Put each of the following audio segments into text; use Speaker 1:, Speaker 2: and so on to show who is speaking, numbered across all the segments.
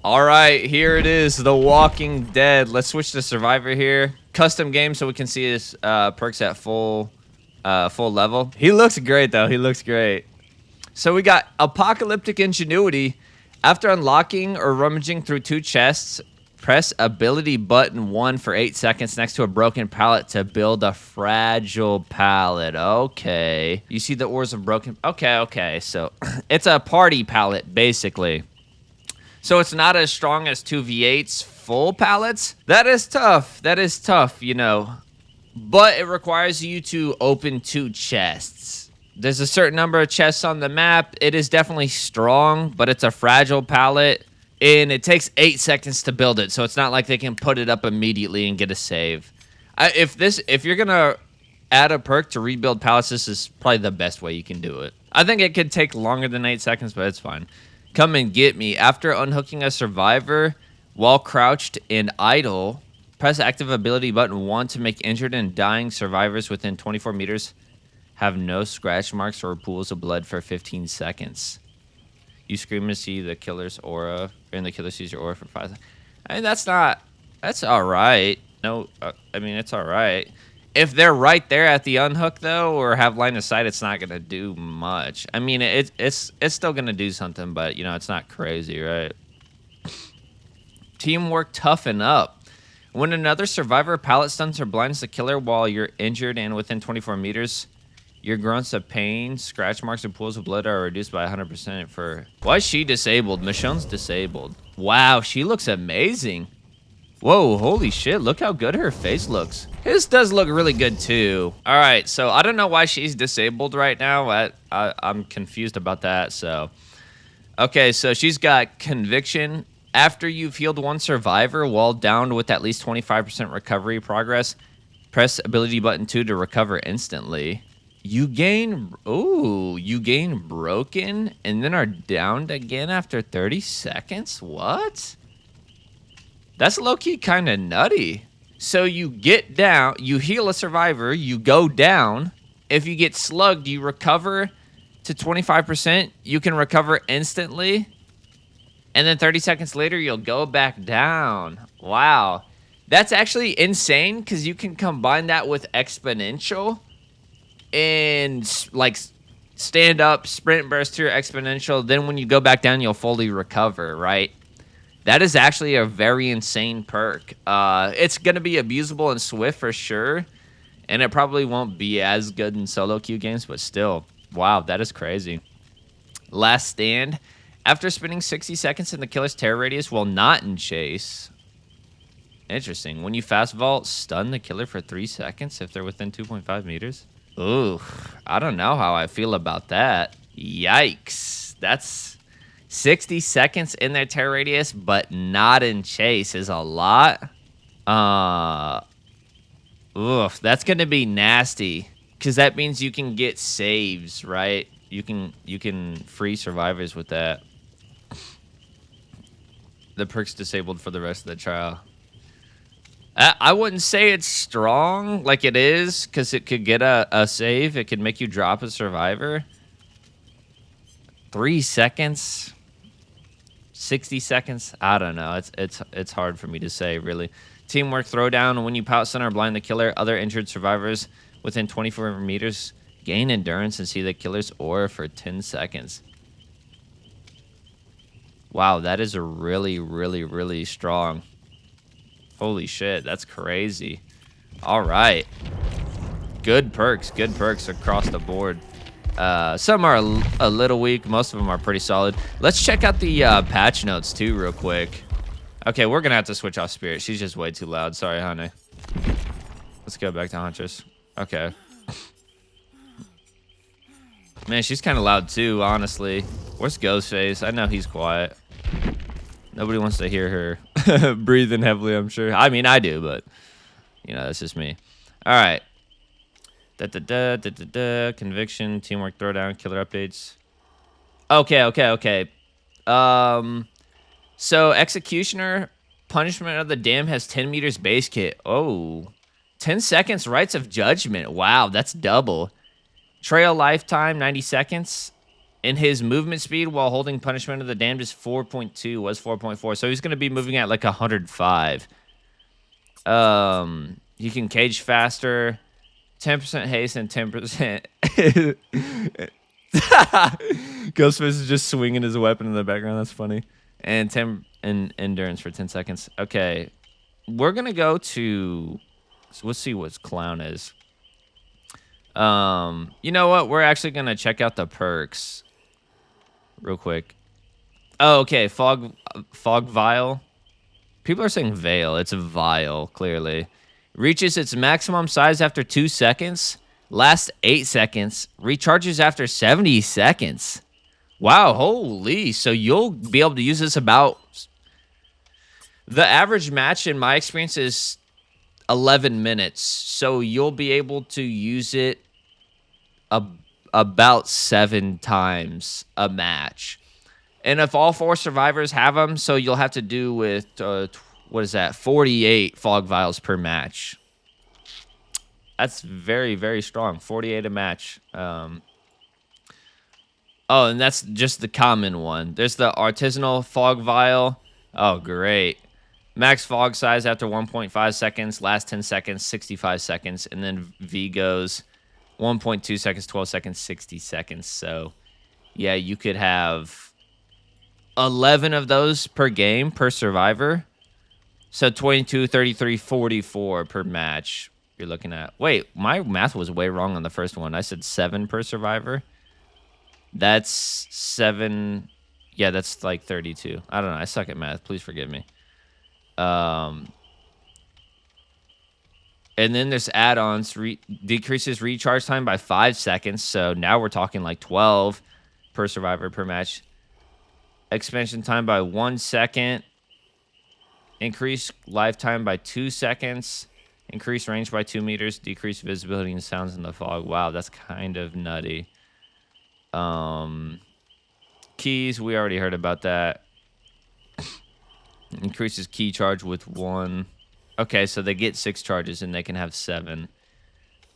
Speaker 1: All right, here it is, The Walking Dead. Let's switch to Survivor here. Custom game so we can see his perks at full level. He looks great, though. He looks great. So we got Apocalyptic Ingenuity. After unlocking or rummaging through 2 chests, press ability button 1 for 8 seconds next to a broken pallet to build a fragile pallet. Okay. You see the ores of broken... Okay. So it's a party pallet, basically. So it's not as strong as 2v8's full pallets. That is tough, you know. But it requires you to open 2 chests. There's a certain number of chests on the map. It is definitely strong, but it's a fragile pallet. And it takes 8 seconds to build it, so it's not like they can put it up immediately and get a save. If you're going to add a perk to rebuild pallets, this is probably the best way you can do it. I think it could take longer than 8 seconds, but it's fine. Come and get me. After unhooking a survivor while crouched and idle, press active ability button 1 to make injured and dying survivors within 24 meters have no scratch marks or pools of blood for 15 seconds. You scream to see the killer's aura, and the killer sees your aura for 5 seconds. I mean, that's all right. No, I mean, it's all right. If they're right there at the unhook, though, or have line of sight, it's not going to do much. I mean, it's still going to do something, but, you know, it's not crazy, right? Teamwork toughen up. When another survivor pallet stuns or blinds the killer while you're injured and within 24 meters, your grunts of pain, scratch marks, and pools of blood are reduced by 100% for... Why is she disabled? Michonne's disabled. Wow, she looks amazing. Whoa, holy shit, look how good her face looks. His does look really good, too. All right, so I don't know why she's disabled right now. I'm confused about that, so... Okay, so she's got Conviction. After you've healed 1 survivor while downed with at least 25% recovery progress, press ability button 2 to recover instantly. You gain broken and then are downed again after 30 seconds? What? That's low-key kind of nutty. So you get down, you heal a survivor, you go down. If you get slugged, you recover to 25%. You can recover instantly. And then 30 seconds later, you'll go back down. Wow. That's actually insane because you can combine that with exponential. And like stand up, sprint, burst to your exponential. Then when you go back down, you'll fully recover, right? That is actually a very insane perk. It's going to be abusable in Swift for sure. And it probably won't be as good in solo queue games, but still, wow, that is crazy. Last Stand. After spending 60 seconds in the killer's terror radius while not in chase. Interesting. When you fast vault, stun the killer for 3 seconds if they're within 2.5 meters. Ooh, I don't know how I feel about that. Yikes. That's 60 seconds in their terror radius, but not in chase is a lot. That's going to be nasty because that means you can get saves, right? You can free survivors with that. The perk's disabled for the rest of the trial. I wouldn't say it's strong like it is because it could get a save. It could make you drop a survivor. 3 seconds, 60 seconds. I don't know. It's hard for me to say, really. Teamwork throwdown. When you pout stun or blind the killer, other injured survivors within 24 meters gain endurance and see the killer's aura for 10 seconds. Wow, that is a really, really, really strong. Holy shit, that's crazy. All right. Good perks across the board. Some are a little weak. Most of them are pretty solid. Let's check out the patch notes, too, real quick. Okay, we're going to have to switch off Spirit. She's just way too loud. Sorry, honey. Let's go back to Huntress. Okay. Man, she's kind of loud, too, honestly. Where's Ghostface? I know he's quiet. Nobody wants to hear her breathing heavily, I'm sure. I mean, I do, but, you know, that's just me. All right. Conviction, teamwork throwdown, killer updates. Okay. So, Executioner, Punishment of the Damned has 10 meters base kit. Oh. 10 seconds, Rites of Judgment. Wow, that's double. Trail lifetime, 90 seconds. And his movement speed while holding Punishment of the Damned is 4.2, was 4.4. So he's going to be moving at like 105. You can cage faster, 10% haste and 10%. Ghostface is just swinging his weapon in the background. That's funny. And 10 endurance for 10 seconds. Okay. We're going to go to... So let's see what clown is. You know what? We're actually going to check out the perks real quick. Oh, okay. Fog Vial. People are saying Veil. It's a Vial, clearly. Reaches its maximum size after 2 seconds. Lasts 8 seconds. Recharges after 70 seconds. Wow, holy. So you'll be able to use this about... The average match, in my experience, is 11 minutes. So you'll be able to use it about 7 times a match. And if all 4 survivors have them, so you'll have to do with, what is that, 48 Fog Vials per match. That's very, very strong. 48 a match. Oh, and that's just the common one. There's the artisanal Fog Vial. Oh, great. Max fog size after 1.5 seconds. Last 10 seconds, 65 seconds. And then V goes 1.2 seconds, 12 seconds, 60 seconds. So, yeah, you could have 11 of those per game, per survivor. So 22, 33, 44 per match you're looking at. Wait, my math was way wrong on the first one. I said 7 per survivor. That's 7. Yeah, that's like 32. I don't know. I suck at math. Please forgive me. And then there's add-ons. Decreases recharge time by 5 seconds. So now we're talking like 12 per survivor per match. Expansion time by 1 second. Increase lifetime by 2 seconds. Increase range by 2 meters. Decrease visibility and sounds in the fog. Wow, that's kind of nutty. Keys, we already heard about that. Increases key charge with 1. Okay, so they get 6 charges and they can have 7.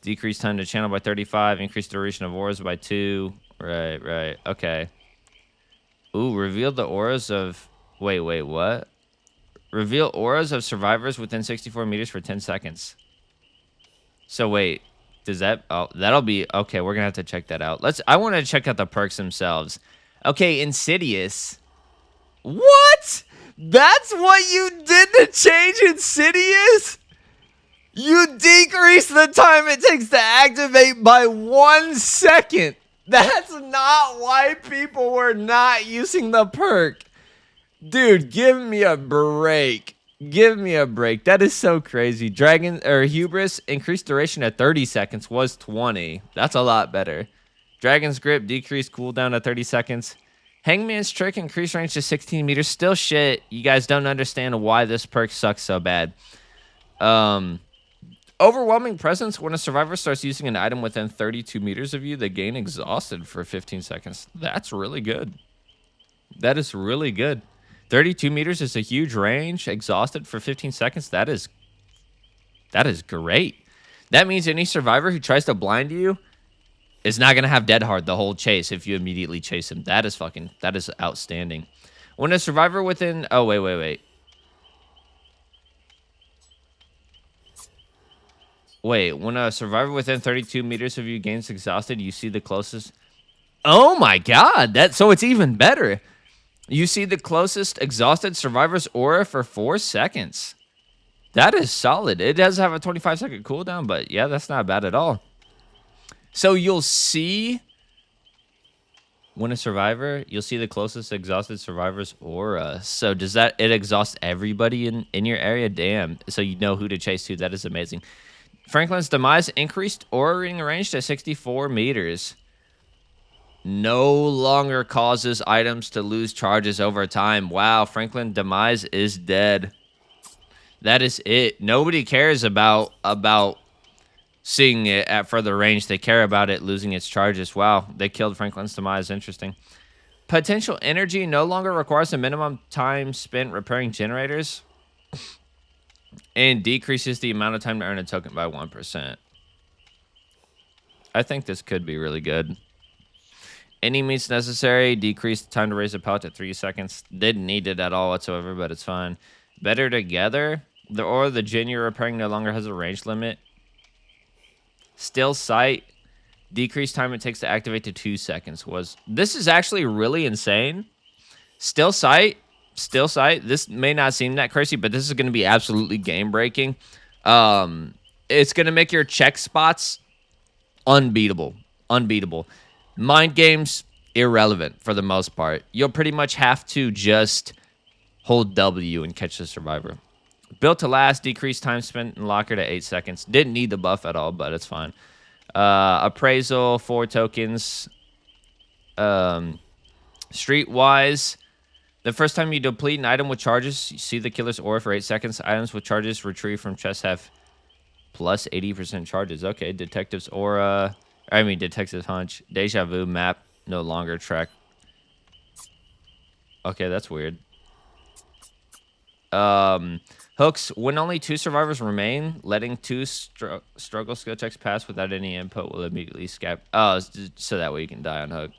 Speaker 1: Decrease time to channel by 35. Increase duration of auras by 2. Right. Okay. Ooh, reveal the auras of... Wait, what? Reveal auras of survivors within 64 meters for 10 seconds. So wait, does that... Oh, that'll be... Okay, we're going to have to check that out. I want to check out the perks themselves. Okay, Insidious. What? That's what you did to change Insidious? You decrease the time it takes to activate by 1 second. That's not why people were not using the perk. Dude, give me a break. Give me a break. That is so crazy. Hubris increased duration at 30 seconds was 20. That's a lot better. Dragon's Grip decreased cooldown to 30 seconds. Hangman's Trick increased range to 16 meters. Still shit. You guys don't understand why this perk sucks so bad. Overwhelming Presence. When a survivor starts using an item within 32 meters of you, they gain exhausted for 15 seconds. That's really good. That is really good. 32 meters is a huge range. Exhausted for 15 seconds. That is great. That means any survivor who tries to blind you is not going to have Dead Hard the whole chase if you immediately chase him. That is outstanding. When a survivor within... Oh, wait. Wait, when a survivor within 32 meters of you gains exhausted, you see the closest... Oh my god! So it's even better. You see the closest exhausted survivor's aura for 4 seconds. That is solid. It does have a 25-second cooldown, but yeah, that's not bad at all. So you'll see... When a survivor, you'll see the closest exhausted survivor's aura. So does that... It exhausts everybody in your area? Damn. So you know who to chase to. That is amazing. Franklin's Demise increased aura ring range to 64 meters. No longer causes items to lose charges over time. Wow, Franklin Demise is dead. That is it. Nobody cares about seeing it at further range. They care about it losing its charges. Wow, they killed Franklin's Demise. Interesting. Potential energy no longer requires a minimum time spent repairing generators. And decreases the amount of time to earn a token by 1%. I think this could be really good. Any means necessary. Decrease the time to raise a pallet to 3 seconds. Didn't need it at all whatsoever, but it's fine. Better together. The gin you're repairing no longer has a range limit. Still sight. Decreased time it takes to activate to 2 seconds. This is actually really insane. Still sight. This may not seem that crazy, but this is going to be absolutely game breaking. It's going to make your check spots unbeatable. Mind games, irrelevant for the most part. You'll pretty much have to just hold W and catch the survivor. Built to last, decreased time spent in locker to 8 seconds. Didn't need the buff at all, but it's fine. Appraisal, 4 tokens. Streetwise, the first time you deplete an item with charges, you see the killer's aura for 8 seconds. Items with charges retrieved from chests have plus 80% charges. Okay, Detective's Aura. Detective's Hunch. Deja Vu map no longer track. Okay, that's weird. Hooks. When only 2 survivors remain, letting 2 struggle skill checks pass without any input will immediately scap. Oh, so that way you can die on hook.